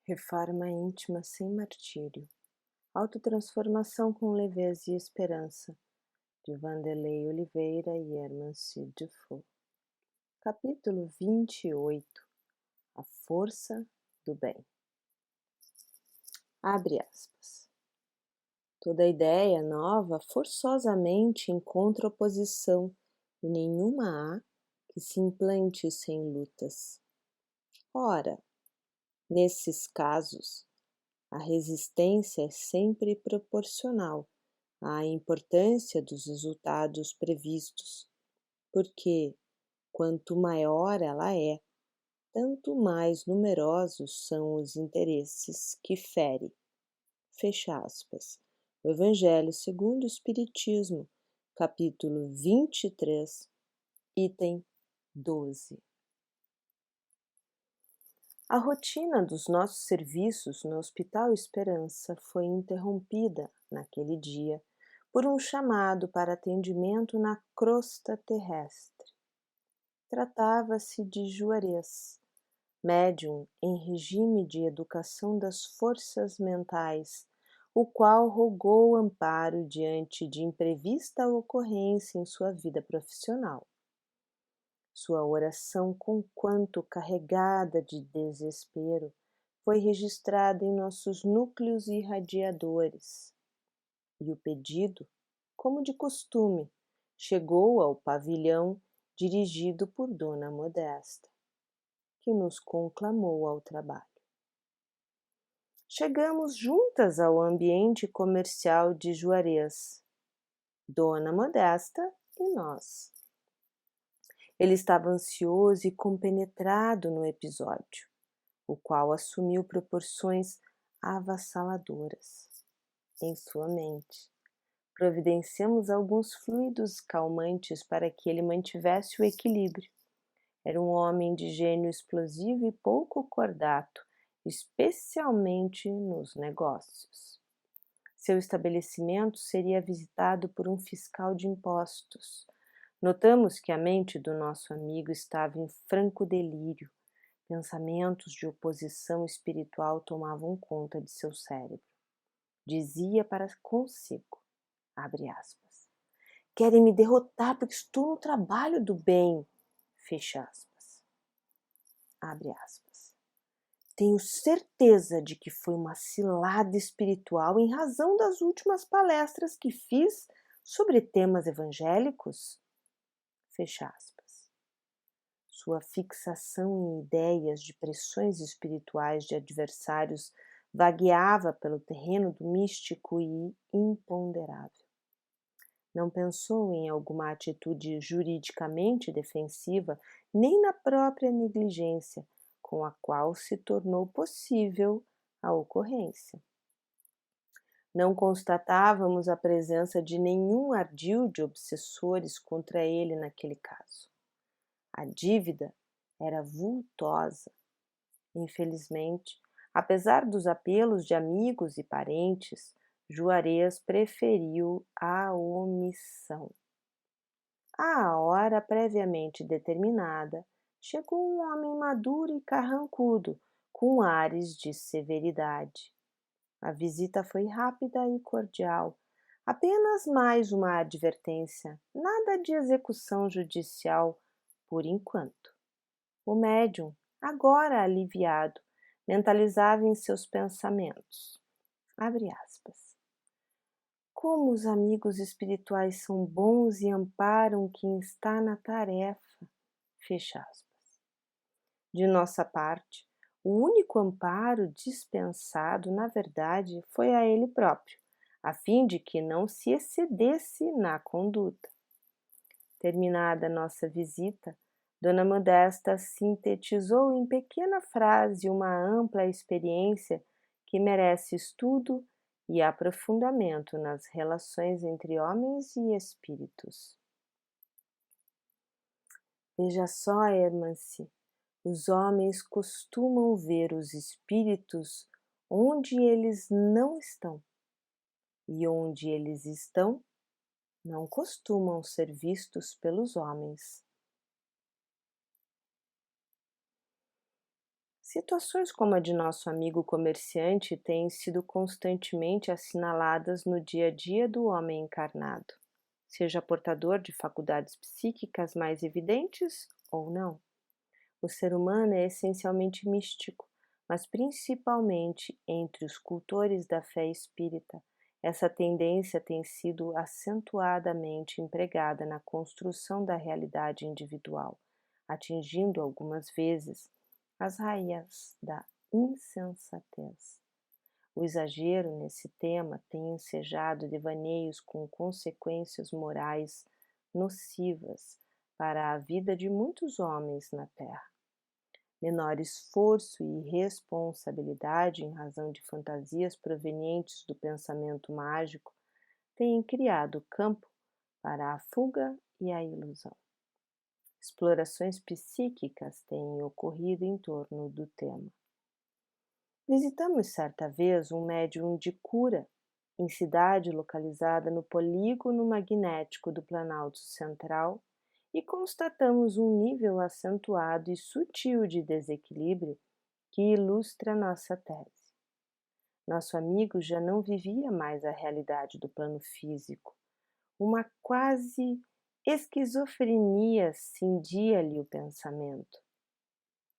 Reforma íntima sem martírio. Autotransformação com leveza e esperança. De Vanderlei Oliveira e Hermancy Dufour. Capítulo 28. A força do bem. Abre aspas. Toda ideia nova forçosamente encontra oposição e nenhuma há que se implante sem lutas. Ora, nesses casos, a resistência é sempre proporcional à importância dos resultados previstos, porque, quanto maior ela é, tanto mais numerosos são os interesses que fere. Fecha aspas. O Evangelho segundo o Espiritismo, capítulo 23, item 12. A rotina dos nossos serviços no Hospital Esperança foi interrompida, naquele dia, por um chamado para atendimento na crosta terrestre. Tratava-se de Juarez, médium em regime de educação das forças mentais, o qual rogou amparo diante de imprevista ocorrência em sua vida profissional. Sua oração, conquanto carregada de desespero, foi registrada em nossos núcleos irradiadores. E o pedido, como de costume, chegou ao pavilhão dirigido por Dona Modesta, que nos conclamou ao trabalho. Chegamos juntas ao ambiente comercial de Juarez, Dona Modesta e nós. Ele estava ansioso e compenetrado no episódio, o qual assumiu proporções avassaladoras. Em sua mente, providenciamos alguns fluidos calmantes para que ele mantivesse o equilíbrio. Era um homem de gênio explosivo e pouco cordato, especialmente nos negócios. Seu estabelecimento seria visitado por um fiscal de impostos. Notamos que a mente do nosso amigo estava em franco delírio. Pensamentos de oposição espiritual tomavam conta de seu cérebro. Dizia para consigo, abre aspas, querem me derrotar porque estou no trabalho do bem, fecha aspas, abre aspas. Tenho certeza de que foi uma cilada espiritual em razão das últimas palestras que fiz sobre temas evangélicos, fecha aspas. Sua fixação em ideias de pressões espirituais de adversários vagueava pelo terreno do místico e imponderável. Não pensou em alguma atitude juridicamente defensiva, nem na própria negligência, com a qual se tornou possível a ocorrência. Não constatávamos a presença de nenhum ardil de obsessores contra ele naquele caso. A dívida era vultosa. Infelizmente, apesar dos apelos de amigos e parentes, Juarez preferiu a omissão. À hora previamente determinada, chegou um homem maduro e carrancudo, com ares de severidade. A visita foi rápida e cordial, apenas mais uma advertência, nada de execução judicial por enquanto. O médium, agora aliviado, mentalizava em seus pensamentos. Abre aspas. Como os amigos espirituais são bons e amparam quem está na tarefa. Fecha aspas. De nossa parte, o único amparo dispensado, na verdade, foi a ele próprio, a fim de que não se excedesse na conduta. Terminada nossa visita, Dona Modesta sintetizou em pequena frase uma ampla experiência que merece estudo e aprofundamento nas relações entre homens e espíritos. Veja só, Hermancy, os homens costumam ver os espíritos onde eles não estão, e onde eles estão, não costumam ser vistos pelos homens. Situações como a de nosso amigo comerciante têm sido constantemente assinaladas no dia a dia do homem encarnado, seja portador de faculdades psíquicas mais evidentes ou não. O ser humano é essencialmente místico, mas principalmente entre os cultores da fé espírita, essa tendência tem sido acentuadamente empregada na construção da realidade individual, atingindo algumas vezes as raias da insensatez. O exagero nesse tema tem ensejado devaneios com consequências morais nocivas para a vida de muitos homens na Terra. Menor esforço e responsabilidade em razão de fantasias provenientes do pensamento mágico têm criado campo para a fuga e a ilusão. Explorações psíquicas têm ocorrido em torno do tema. Visitamos certa vez um médium de cura em cidade localizada no polígono magnético do Planalto Central e constatamos um nível acentuado e sutil de desequilíbrio que ilustra nossa tese. Nosso amigo já não vivia mais a realidade do plano físico. Uma quase esquizofrenia cindia-lhe o pensamento.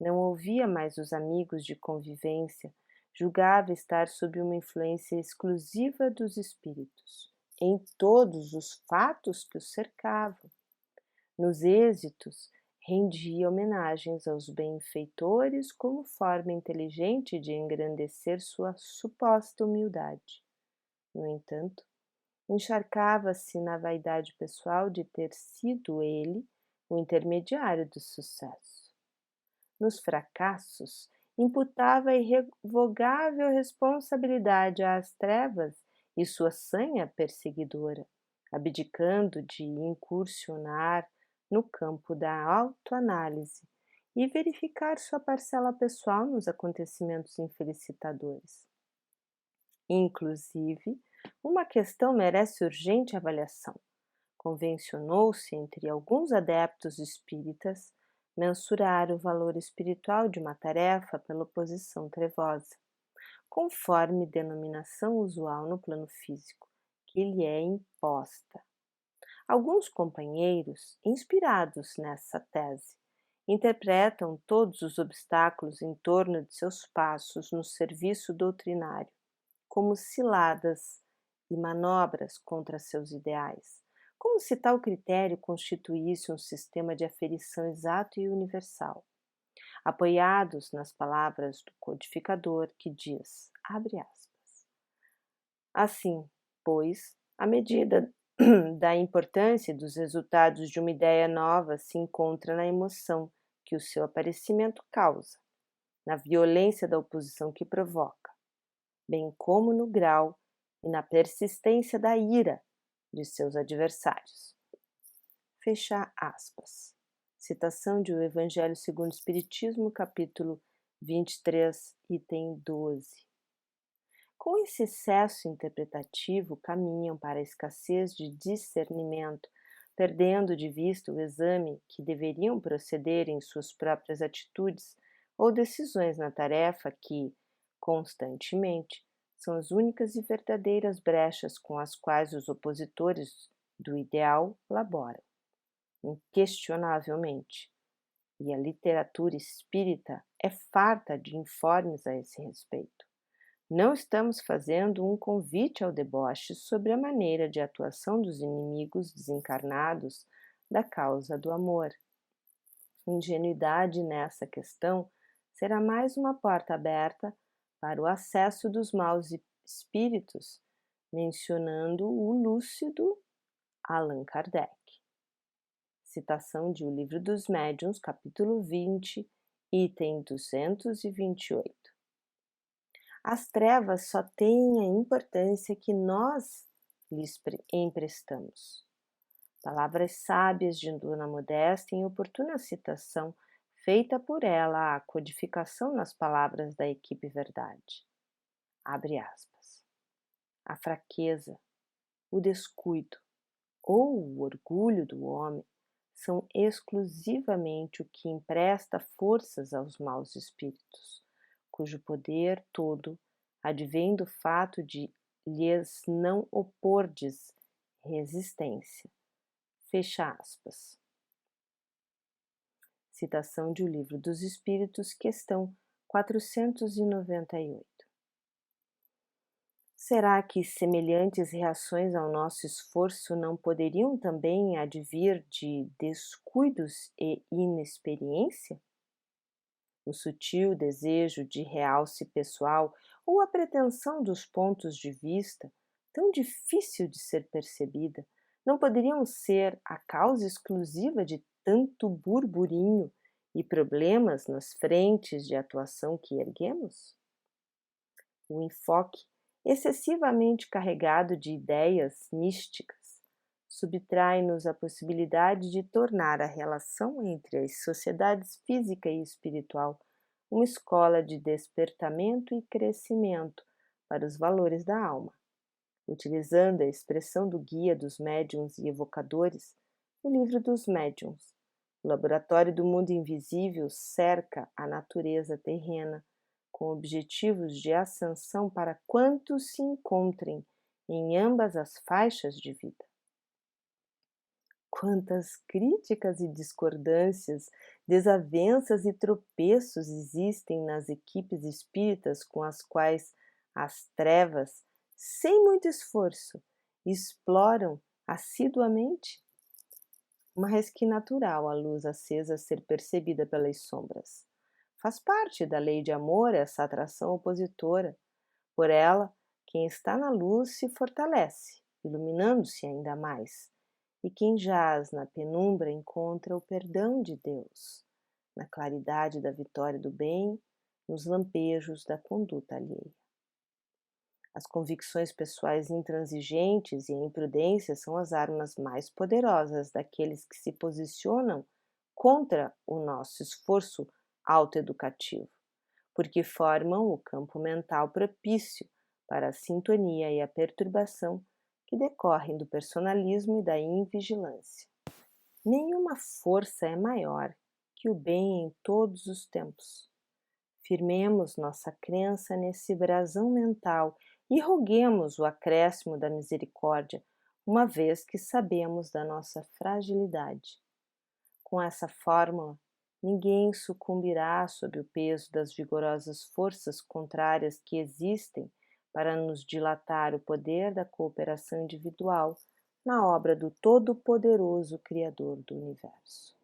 Não ouvia mais os amigos de convivência, julgava estar sob uma influência exclusiva dos espíritos, em todos os fatos que o cercavam. Nos êxitos, rendia homenagens aos benfeitores como forma inteligente de engrandecer sua suposta humildade. No entanto, encharcava-se na vaidade pessoal de ter sido ele o intermediário do sucesso. Nos fracassos, imputava a irrevogável responsabilidade às trevas e sua sanha perseguidora, abdicando de incursionar no campo da autoanálise e verificar sua parcela pessoal nos acontecimentos infelicitadores. Inclusive, uma questão merece urgente avaliação. Convencionou-se entre alguns adeptos espíritas mensurar o valor espiritual de uma tarefa pela posição trevosa, conforme denominação usual no plano físico, que lhe é imposta. Alguns companheiros, inspirados nessa tese, interpretam todos os obstáculos em torno de seus passos no serviço doutrinário como ciladas e manobras contra seus ideais, como se tal critério constituísse um sistema de aferição exato e universal, apoiados nas palavras do codificador que diz, abre aspas, assim, pois, à medida da importância dos resultados de uma ideia nova se encontra na emoção que o seu aparecimento causa, na violência da oposição que provoca, bem como no grau e na persistência da ira de seus adversários. Fecha aspas. Citação de O Evangelho segundo o Espiritismo, capítulo 23, item 12. Com esse excesso interpretativo, caminham para a escassez de discernimento, perdendo de vista o exame que deveriam proceder em suas próprias atitudes ou decisões na tarefa que, constantemente, são as únicas e verdadeiras brechas com as quais os opositores do ideal laboram, inquestionavelmente. E a literatura espírita é farta de informes a esse respeito. Não estamos fazendo um convite ao deboche sobre a maneira de atuação dos inimigos desencarnados da causa do amor. Ingenuidade nessa questão será mais uma porta aberta para o acesso dos maus espíritos, mencionando o lúcido Allan Kardec. Citação de O Livro dos Médiuns, capítulo 20, item 228. As trevas só têm a importância que nós lhes emprestamos. Palavras sábias de Dona Modesta em oportuna citação feita por ela à codificação nas palavras da equipe Verdade. Abre aspas. A fraqueza, o descuido ou o orgulho do homem são exclusivamente o que empresta forças aos maus espíritos, cujo poder todo advém do fato de lhes não opordes resistência. Fecha aspas. Citação de O Livro dos Espíritos, questão 498. Será que semelhantes reações ao nosso esforço não poderiam também advir de descuidos e inexperiência? O sutil desejo de realce pessoal ou a pretensão dos pontos de vista, tão difícil de ser percebida, não poderiam ser a causa exclusiva de tanto burburinho e problemas nas frentes de atuação que erguemos? O enfoque excessivamente carregado de ideias místicas subtrai-nos a possibilidade de tornar a relação entre as sociedades física e espiritual uma escola de despertamento e crescimento para os valores da alma. Utilizando a expressão do guia dos médiuns e evocadores, o Livro dos Médiuns, o laboratório do mundo invisível cerca a natureza terrena com objetivos de ascensão para quantos se encontrem em ambas as faixas de vida. Quantas críticas e discordâncias, desavenças e tropeços existem nas equipes espíritas com as quais as trevas, sem muito esforço, exploram assiduamente? Mas que natural a luz acesa ser percebida pelas sombras. Faz parte da lei de amor essa atração opositora. Por ela, quem está na luz se fortalece, iluminando-se ainda mais. E quem jaz na penumbra encontra o perdão de Deus, na claridade da vitória do bem, nos lampejos da conduta alheia. As convicções pessoais intransigentes e a imprudência são as armas mais poderosas daqueles que se posicionam contra o nosso esforço autoeducativo, porque formam o campo mental propício para a sintonia e a perturbação que decorrem do personalismo e da invigilância. Nenhuma força é maior que o bem em todos os tempos. Firmemos nossa crença nesse brasão mental e roguemos o acréscimo da misericórdia, uma vez que sabemos da nossa fragilidade. Com essa fórmula, ninguém sucumbirá sob o peso das vigorosas forças contrárias que existem para nos dilatar o poder da cooperação individual na obra do Todo-Poderoso Criador do Universo.